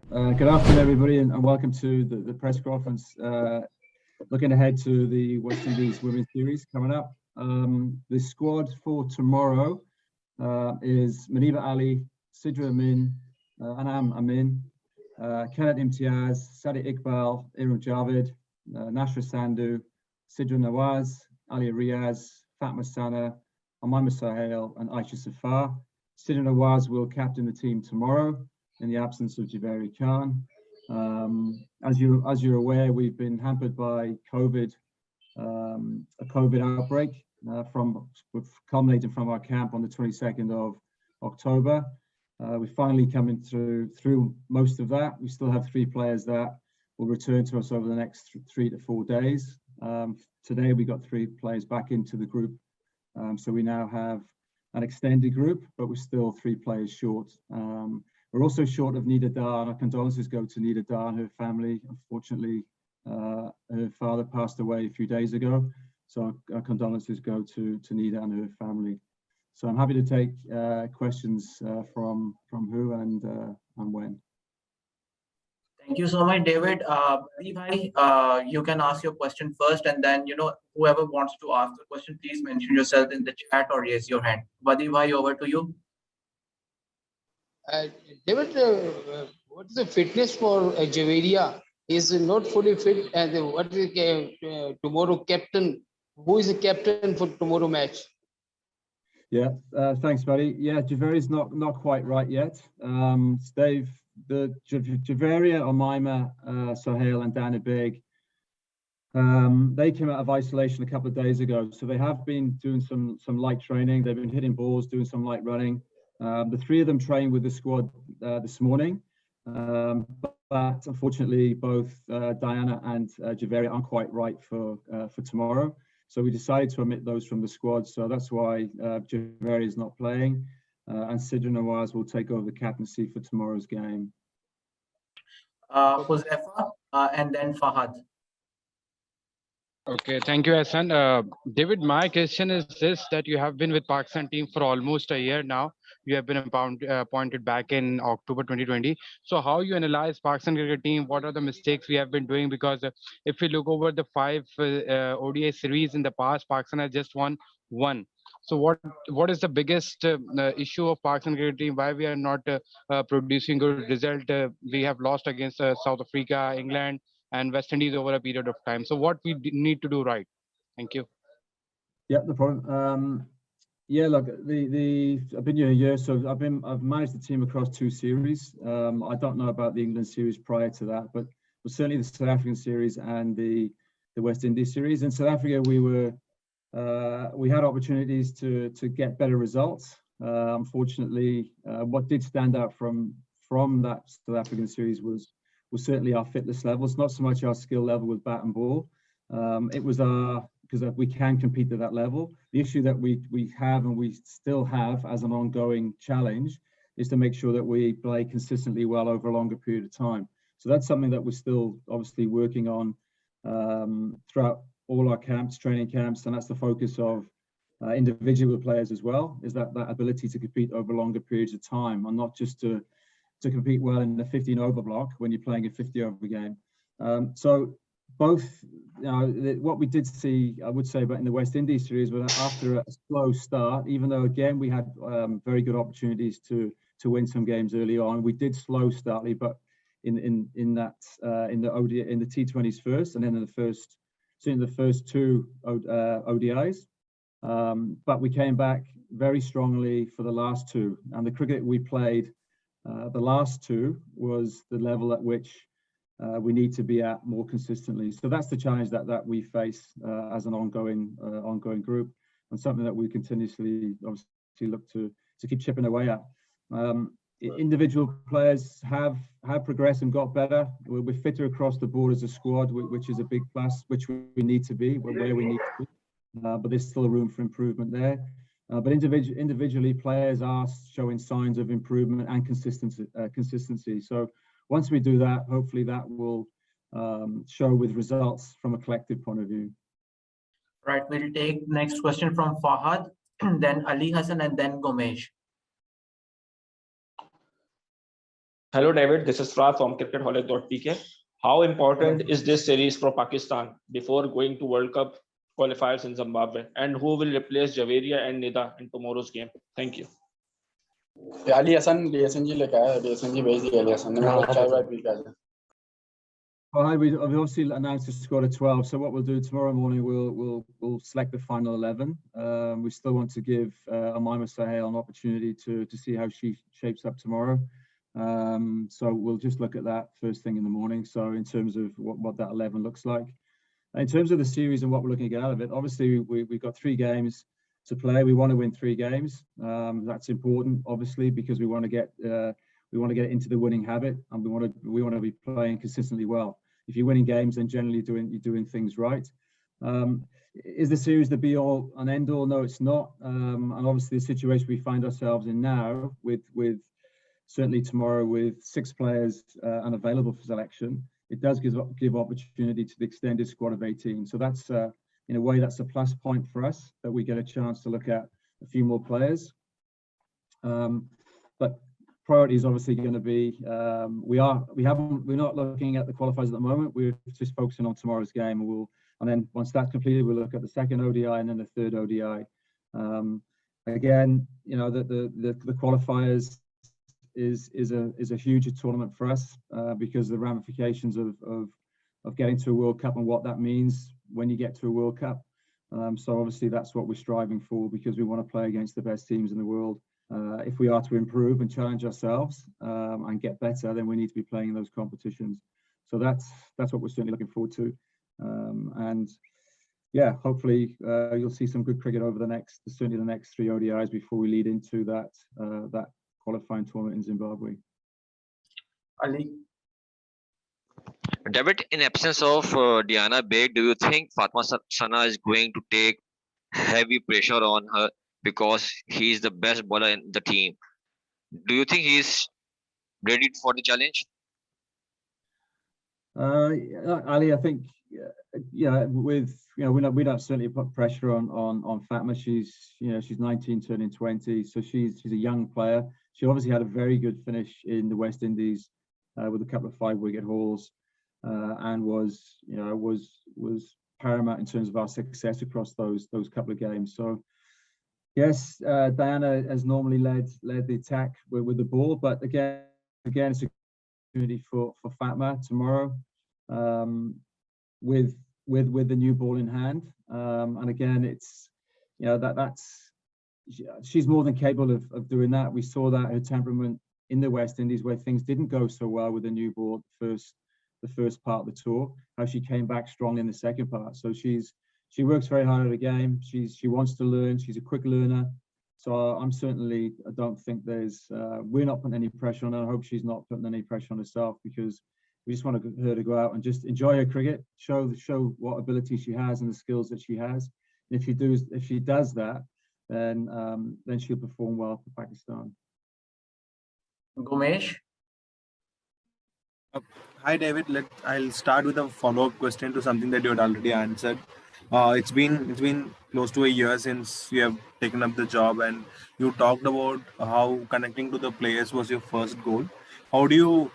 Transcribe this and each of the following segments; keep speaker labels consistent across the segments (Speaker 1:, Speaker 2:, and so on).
Speaker 1: Good afternoon, everybody, and welcome to the press conference. Looking ahead to the West Indies Women's Series coming up. The squad for tomorrow is Maniba Ali, Sidra Amin, Anam Amin, Kenneth Imtiaz, Sadi Iqbal, Irun Javed, Nashra Sandhu, Sidra Nawaz, Ali Riaz, Fatma Sana, Amaima Sahel, and Aisha Safar. Sidra Nawaz will captain the team tomorrow in the absence of Javeri Khan. As you're aware, we've been hampered by COVID, a COVID outbreak culminating from our camp on the 22nd of October. We're finally coming through most of that. We still have 3 players that will return to us over the next 3 to 4 days. Today we got 3 players back into the group, so we now have an extended group, but we're still 3 players short. We're also short of Nida Dar, and our condolences go to Nida Dar and her family. Unfortunately, her father passed away a few days ago, so our condolences go to Nida and her family. So I'm happy to take questions from who and when.
Speaker 2: Thank you so much, David. You can ask your question first, and then whoever wants to ask the question, please mention yourself in the chat or raise your hand. Vadi bhai, over to you.
Speaker 3: David, what is the fitness for Javeria? Is not fully fit, and what is tomorrow captain? Who is the captain for tomorrow match?
Speaker 1: Yeah, thanks, buddy. Yeah, Javeria's not quite right yet. Dave, the Javeria, Amaima, Sohail, and Dana Big, they came out of isolation a couple of days ago, so they have been doing some light training. They've been hitting balls, doing some light running. The 3 of them trained with the squad this morning, but unfortunately both Diana and Javeria aren't quite right for tomorrow. So we decided to omit those from the squad. So that's why Javeria is not playing, and Sidra Nawaz will take over the captaincy for tomorrow's game.
Speaker 2: Huzaifa, and then Fahad.
Speaker 4: Okay, thank you, Hassan. David, my question is this, that you have been with Pakistan team for almost a year now. You have been appointed back in October 2020. So how you analyze Pakistan cricket team? What are the mistakes we have been doing? Because if we look over the 5 ODI series in the past, Pakistan has just won 1. So what is the biggest issue of Pakistan cricket team? Why we are not producing good result? We have lost against South Africa, England, and West Indies over a period of time. So what we need to do right? Thank you.
Speaker 1: Yeah, no problem. Yeah, look, I've been here a year, so I've managed the team across 2 series. I don't know about the England series prior to that, but certainly the South African series and the West Indies series. In South Africa, we had opportunities to get better results. Unfortunately, what did stand out from that South African series was certainly our fitness levels, not so much our skill level with bat and ball. It was because we can compete at that level. The issue that we have and we still have as an ongoing challenge is to make sure that we play consistently well over a longer period of time. So that's something that we're still obviously working on throughout all our camps, training camps, and that's the focus of individual players as well, is that ability to compete over longer periods of time and not just to compete well in the 15 over block when you're playing a 50 over game. So both, what we did see, I would say, but in the West Indies series, was after a slow start, even though again we had very good opportunities to win some games early on, we did slow slightly, but in the ODI, in the T20s first, and then in the first 2 ODIs. But we came back very strongly for the last 2, and the cricket we played. The last 2 was the level at which we need to be at more consistently. So that's the challenge that we face as an ongoing group, and something that we continuously obviously look to keep chipping away at. Individual players have progressed and got better. We're fitter across the board as a squad, which is a big plus, which we need to be, where we need to be. But there's still room for improvement there. But individually, players are showing signs of improvement and consistency. So once we do that, hopefully that will show with results from a collective point of view.
Speaker 2: Right, we'll take next question from Fahad, then Ali Hassan, and then Gomesh.
Speaker 5: Hello, David. This is Raf from cricketholic.pk. How important is this series for Pakistan before going to World Cup qualifiers in Zimbabwe? And who will replace Javeria and Nida in tomorrow's game? Thank you.
Speaker 6: Ali Hassan, DSN ji leka hai. DSN ji bhej diya Ali Hassan ne. Main chai bhai pee ke aaja.
Speaker 1: Well, we've obviously announced a squad of 12. So what we'll do tomorrow morning, we'll select the final 11. We still want to give Amaima Sahel an opportunity to see how she shapes up tomorrow. So we'll just look at that first thing in the morning. So in terms of what that 11 looks like. In terms of the series and what we're looking to get out of it, obviously we've got 3 games to play. We want to win 3 games. That's important, obviously, because we want to get into the winning habit, and we want to be playing consistently well. If you're winning games, then generally you're doing things right. Is the series the be all and end all? No, it's not. And obviously the situation we find ourselves in now, with certainly tomorrow with 6 players unavailable for selection, it does give opportunity to the extended squad of 18. So that's in a way that's a plus point for us, that we get a chance to look at a few more players. But priority is obviously going to be we're not looking at the qualifiers at the moment. We're just focusing on tomorrow's game, and then once that's completed, we'll look at the second ODI and then the third ODI. Again, you know, the qualifiers is a huge tournament for us because the ramifications of getting to a World Cup and what that means when you get to a World Cup. So obviously that's what we're striving for, because we want to play against the best teams in the world. If we are to improve and challenge ourselves and get better, then we need to be playing in those competitions. So that's what we're certainly looking forward to. And yeah, hopefully you'll see some good cricket over certainly the next 3 ODIs before we lead into that qualifying tournament in Zimbabwe.
Speaker 2: Ali.
Speaker 7: David, in absence of Diana Baig, do you think Fatma Sana is going to take heavy pressure on her because he's the best bowler in the team? Do you think he's ready for the challenge?
Speaker 1: Ali, I think we don't certainly put pressure on Fatma. She's 19 turning 20, so she's a young player. She obviously had a very good finish in the West Indies with a couple of 5-wicket hauls, and was paramount in terms of our success across those couple of games. So yes, Diana has normally led the attack with the ball, but again it's a opportunity for Fatma tomorrow with the new ball in hand, and again it's she's more than capable of doing that. We saw that her temperament in the West Indies, where things didn't go so well with the new ball the first part of the tour, how she came back strong in the second part. So she works very hard at the game. She wants to learn. She's a quick learner. So I don't think we're not putting any pressure on her. I hope she's not putting any pressure on herself, because we just want her to go out and just enjoy her cricket, show what ability she has and the skills that she has. And if she does that, then she'll perform well for Pakistan.
Speaker 2: Gumesh.
Speaker 8: Hi, David. I'll start with a follow-up question to something that you had already answered. It's been close to a year since you have taken up the job, and you talked about how connecting to the players was your first goal. How do you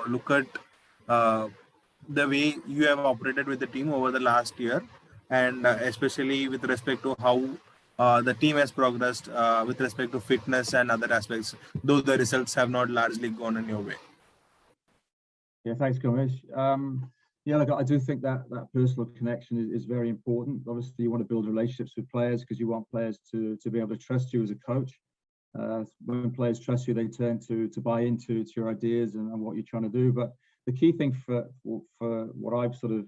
Speaker 8: look at the way you have operated with the team over the last year, and especially with respect to how the team has progressed with respect to fitness and other aspects, though the results have not largely gone in your way?
Speaker 1: Yeah, thanks, Gumesh. Look, I do think that personal connection is very important. Obviously, you want to build relationships with players because you want players to be able to trust you as a coach. When players trust you, they tend to buy into your ideas and what you're trying to do. But the key thing for what I've sort of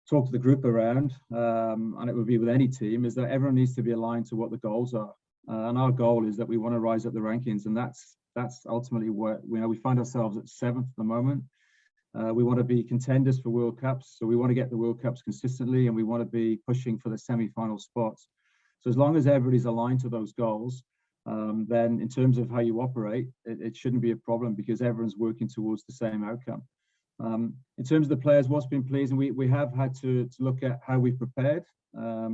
Speaker 1: talked to the group around, and it would be with any team, is that everyone needs to be aligned to what the goals are. And our goal is that we want to rise up the rankings, and that's ultimately what we find ourselves at 7th at the moment. We want to be contenders for World Cups, so we want to get the World Cups consistently, and we want to be pushing for the semi-final spots. So as long as everybody's aligned to those goals, then in terms of how you operate, it shouldn't be a problem, because everyone's working towards the same outcome. In terms of the players, what's been pleasing, we have had to look at how we've prepared,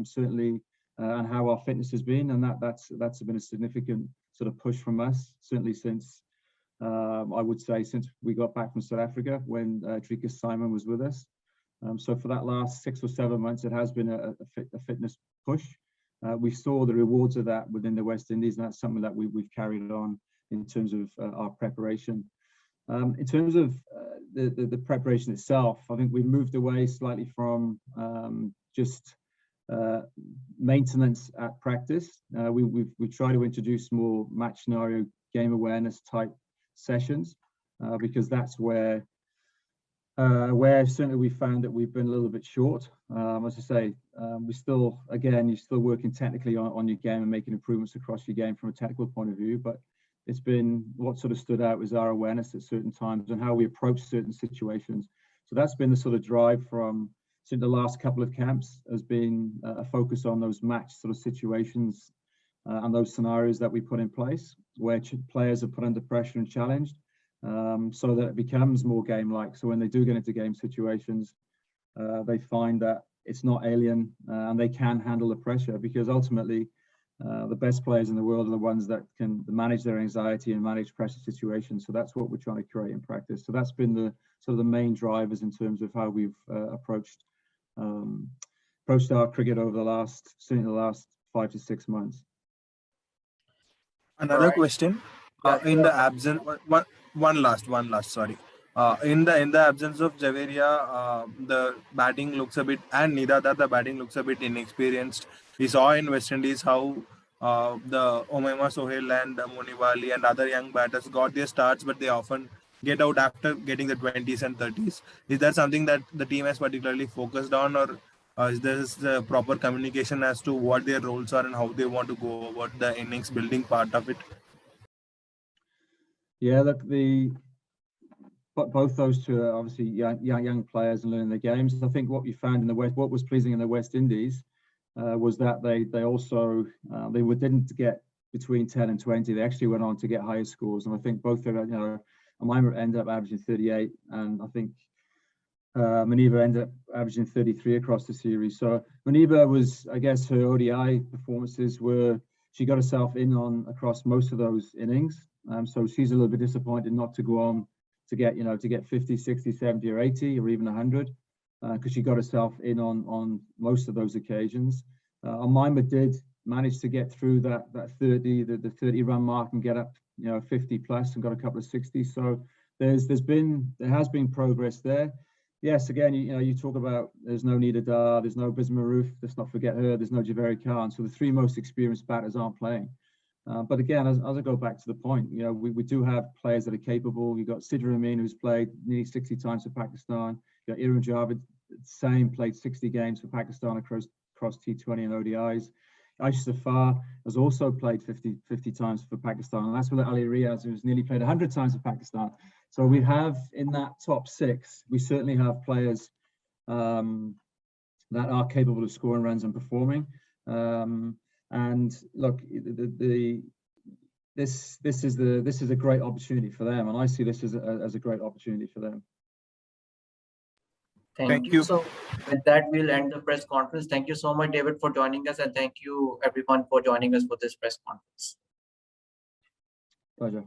Speaker 1: certainly, and how our fitness has been, and that's been a significant sort of push from us, certainly since I would say, since we got back from South Africa when Drika Simon was with us. So for that last 6 or 7 months, it has been a fitness push. We saw the rewards of that within the West Indies, and that's something that we've carried on in terms of our preparation. In terms of the preparation itself, I think we've moved away slightly from just maintenance at practice. We try to introduce more match scenario game awareness type sessions because that's where certainly we found that we've been a little bit short. As I say, we still, again, you're still working technically on your game and making improvements across your game from a technical point of view, but it's been what sort of stood out was our awareness at certain times and how we approach certain situations. So that's been the sort of drive from the last couple of camps, has been a focus on those match sort of situations and those scenarios that we put in place where players are put under pressure and challenged, so that it becomes more game-like. So when they do get into game situations, they find that it's not alien and they can handle the pressure, because ultimately the best players in the world are the ones that can manage their anxiety and manage pressure situations. So that's what we're trying to create in practice. So that's been the sort of the main drivers in terms of how we've approached our cricket over certainly the last 5 to 6 months.
Speaker 8: Another question. In the absence, one last, sorry. In the absence of Javeria, the batting looks a bit, and Nidada, the batting looks a bit inexperienced. We saw in West Indies how the Omema Sohail and Monivali and other young batters got their starts, but they often get out after getting the 20s and 30s. Is that something that the team has particularly focused on, or is there proper communication as to what their roles are and how they want to go about the innings building part of it?
Speaker 1: Yeah, look, both those two are obviously young players and learning the games. I think what we found in the West, what was pleasing in the West Indies, was that they also didn't get between 10 and 20. They actually went on to get higher scores, and I think both of them, Amima ended up averaging 38, and I think Muniba ended up averaging 33 across the series. So Muniba was, I guess, her ODI performances were, she got herself in on across most of those innings. So she's a little bit disappointed not to go on to get 50, 60, 70 or 80 or even 100, because she got herself in on most of those occasions. Amima did manage to get through that 30, the 30 run mark and get up 50 plus and got a couple of 60s. So there has been progress there. Yes, again, you talk about there's no Nida Dar, there's no Bisma Roof, let's not forget her, there's no Javeri Khan. So the three most experienced batters aren't playing. But again, as I go back to the point, we do have players that are capable. You've got Sidra Amin, who's played nearly 60 times for Pakistan. You've got Irfan Javed, played 60 games for Pakistan across T20 and ODIs. Aisha Safar has also played 50 times for Pakistan. And that's with Ali Riaz, who's nearly played 100 times for Pakistan. So we have in that top 6, we certainly have players that are capable of scoring runs and performing. And look, this is a great opportunity for them, and I see this as a great opportunity for them.
Speaker 2: Thank you. So with that, we'll end the press conference. Thank you so much, David, for joining us, and thank you everyone for joining us for this press conference.
Speaker 1: Pleasure.